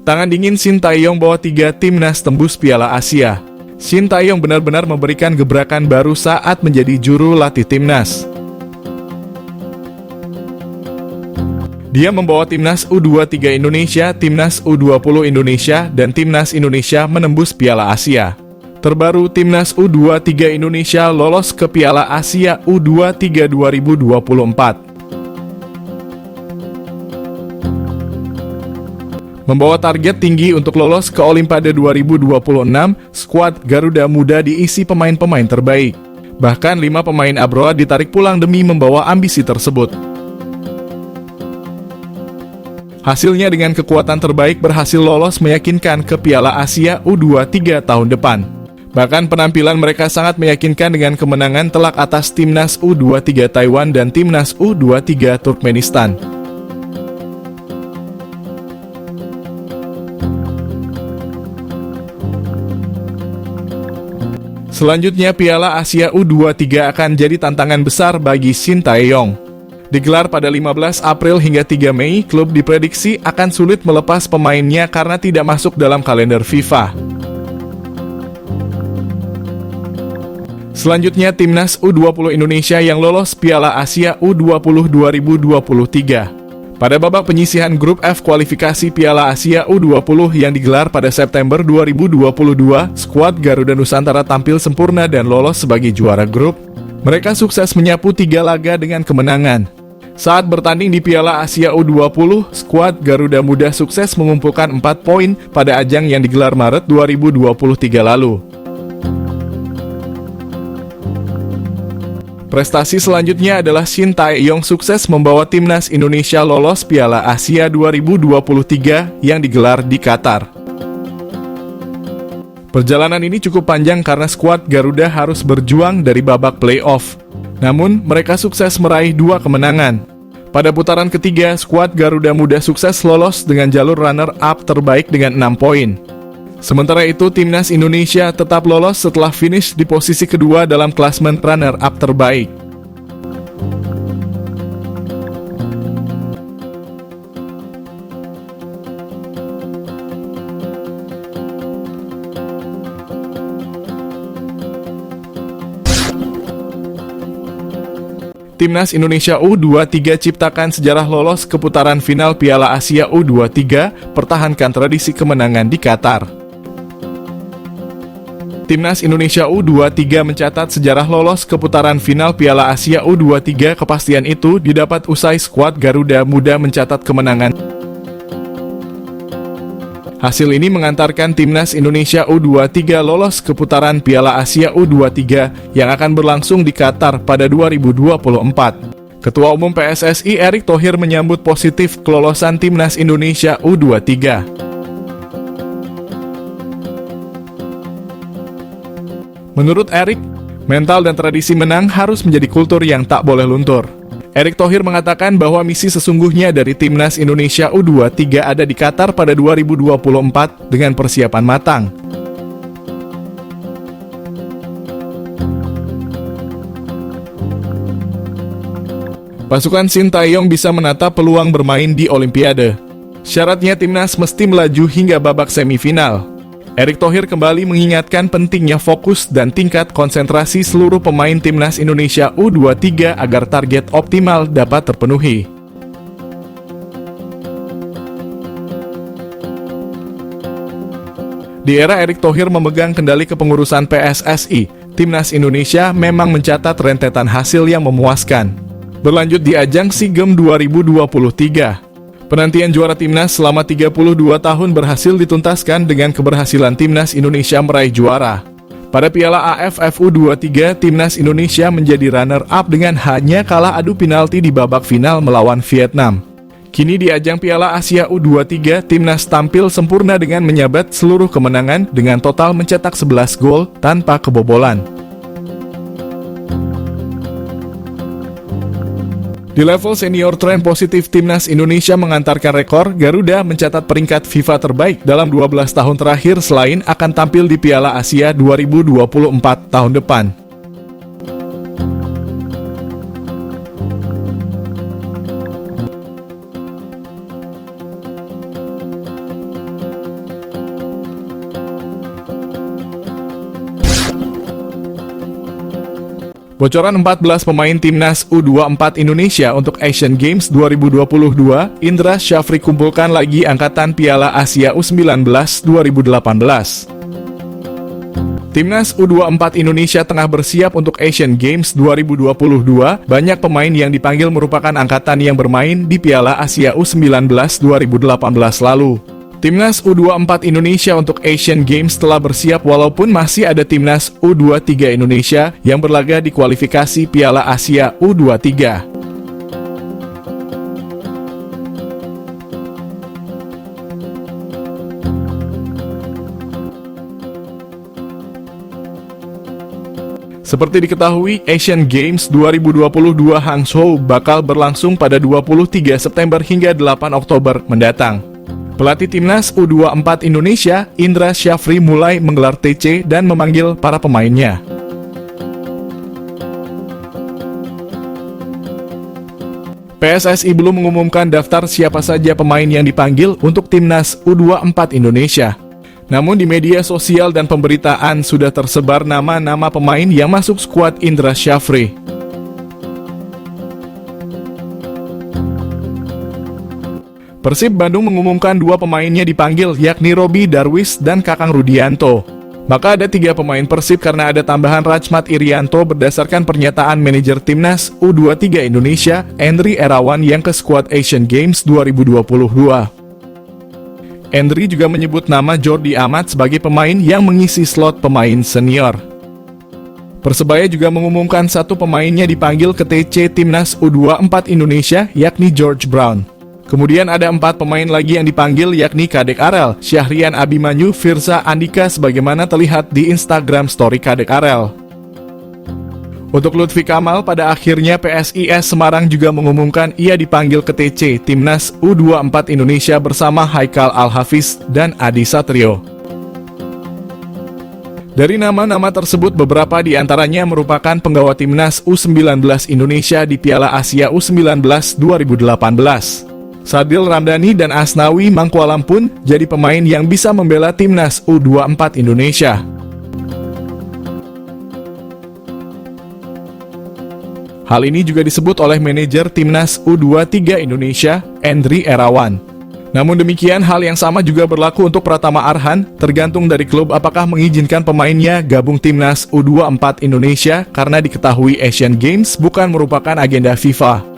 Tangan dingin Shin Tae-yong bawa 3 timnas tembus Piala Asia. Shin Tae-yong benar-benar memberikan gebrakan baru saat menjadi juru latih timnas. Dia membawa timnas U23 Indonesia, timnas U20 Indonesia, dan timnas Indonesia menembus Piala Asia. Terbaru, timnas U23 Indonesia lolos ke Piala Asia U23 2024. Membawa target tinggi untuk lolos ke Olimpiade 2026, skuad Garuda Muda diisi pemain-pemain terbaik. Bahkan 5 pemain abroad ditarik pulang demi membawa ambisi tersebut. Hasilnya dengan kekuatan terbaik berhasil lolos meyakinkan ke Piala Asia U23 tahun depan. Bahkan penampilan mereka sangat meyakinkan dengan kemenangan telak atas timnas U23 Taiwan dan timnas U23 Turkmenistan. Selanjutnya, Piala Asia U23 akan jadi tantangan besar bagi Shin Tae-yong. Digelar pada 15 April hingga 3 Mei, klub diprediksi akan sulit melepas pemainnya karena tidak masuk dalam kalender FIFA. Selanjutnya, timnas U20 Indonesia yang lolos Piala Asia U20 2023. Pada babak penyisihan grup F kualifikasi Piala Asia U20 yang digelar pada September 2022, skuad Garuda Nusantara tampil sempurna dan lolos sebagai juara grup. Mereka sukses menyapu 3 laga dengan kemenangan. Saat bertanding di Piala Asia U20, skuad Garuda Muda sukses mengumpulkan 4 poin pada ajang yang digelar Maret 2023 lalu. Prestasi selanjutnya adalah Shin Tae-yong sukses membawa timnas Indonesia lolos Piala Asia 2023 yang digelar di Qatar. Perjalanan ini cukup panjang karena skuad Garuda harus berjuang dari babak playoff. Namun, mereka sukses meraih 2 kemenangan. Pada putaran ketiga, skuad Garuda Muda sukses lolos dengan jalur runner-up terbaik dengan 6 poin. Sementara itu, timnas Indonesia tetap lolos setelah finish di posisi kedua dalam klasemen runner-up terbaik. Timnas Indonesia U23 ciptakan sejarah lolos ke putaran final Piala Asia U23, pertahankan tradisi kemenangan di Qatar. Timnas Indonesia U23 mencatat sejarah lolos ke putaran final Piala Asia U23. Kepastian itu didapat usai skuad Garuda Muda mencatat kemenangan. Hasil ini mengantarkan timnas Indonesia U23 lolos ke putaran Piala Asia U23 yang akan berlangsung di Qatar pada 2024. Ketua Umum PSSI Erick Thohir menyambut positif kelolosan timnas Indonesia U23. Menurut Erick, mental dan tradisi menang harus menjadi kultur yang tak boleh luntur. Erick Thohir mengatakan bahwa misi sesungguhnya dari timnas Indonesia U23 ada di Qatar pada 2024 dengan persiapan matang. Pasukan Shin Tae-yong bisa menata peluang bermain di Olimpiade. Syaratnya timnas mesti melaju hingga babak semifinal. Erick Thohir kembali mengingatkan pentingnya fokus dan tingkat konsentrasi seluruh pemain timnas Indonesia U23 agar target optimal dapat terpenuhi. Di era Erick Thohir memegang kendali kepengurusan PSSI, timnas Indonesia memang mencatat rentetan hasil yang memuaskan. Berlanjut di ajang SEA Games 2023. Penantian juara timnas selama 32 tahun berhasil dituntaskan dengan keberhasilan timnas Indonesia meraih juara. Pada Piala AFF U23, timnas Indonesia menjadi runner-up dengan hanya kalah adu penalti di babak final melawan Vietnam. Kini di ajang Piala Asia U23, timnas tampil sempurna dengan menyabat seluruh kemenangan dengan total mencetak 11 gol tanpa kebobolan. Di level senior, tren positif timnas Indonesia mengantarkan rekor. Garuda mencatat peringkat FIFA terbaik dalam 12 tahun terakhir selain akan tampil di Piala Asia 2024 tahun depan. Bocoran 14 pemain timnas U24 Indonesia untuk Asian Games 2022, Indra Syafri kumpulkan lagi angkatan Piala Asia U19 2018. Timnas U24 Indonesia tengah bersiap untuk Asian Games 2022. Banyak pemain yang dipanggil merupakan angkatan yang bermain di Piala Asia U19 2018 lalu. Timnas U24 Indonesia untuk Asian Games telah bersiap walaupun masih ada Timnas U23 Indonesia yang berlaga di kualifikasi Piala Asia U23. Seperti diketahui, Asian Games 2022 Hangzhou bakal berlangsung pada 23 September hingga 8 Oktober mendatang. Pelatih Timnas U24 Indonesia, Indra Syafri mulai menggelar TC dan memanggil para pemainnya. PSSI belum mengumumkan daftar siapa saja pemain yang dipanggil untuk Timnas U24 Indonesia. Namun di media sosial dan pemberitaan sudah tersebar nama-nama pemain yang masuk skuad Indra Syafri. Persib Bandung mengumumkan 2 pemainnya dipanggil, yakni Robi Darwis dan Kakang Rudianto. Maka ada 3 pemain Persib karena ada tambahan Rachmat Irianto berdasarkan pernyataan manajer Timnas U23 Indonesia, Endri Erawan yang ke skuad Asian Games 2022. Endri juga menyebut nama Jordi Amat sebagai pemain yang mengisi slot pemain senior. Persebaya juga mengumumkan 1 pemainnya dipanggil ke TC Timnas U24 Indonesia, yakni George Brown. Kemudian ada 4 pemain lagi yang dipanggil, yakni Kadek Arel, Syahrian Abimanyu, Firza Andika sebagaimana terlihat di Instagram story Kadek Arel. Untuk Lutfi Kamal, pada akhirnya PSIS Semarang juga mengumumkan ia dipanggil ke TC Timnas U24 Indonesia bersama Haikal Al-Hafiz dan Adi Satrio. Dari nama-nama tersebut, beberapa di antaranya merupakan penggawa Timnas U19 Indonesia di Piala Asia U19 2018. Sadil Ramdhani dan Asnawi Mangkualam pun jadi pemain yang bisa membela Timnas U24 Indonesia. Hal ini juga disebut oleh manajer Timnas U23 Indonesia, Endri Erawan. Namun demikian, hal yang sama juga berlaku untuk Pratama Arhan, tergantung dari klub apakah mengizinkan pemainnya gabung Timnas U24 Indonesia karena diketahui Asian Games bukan merupakan agenda FIFA.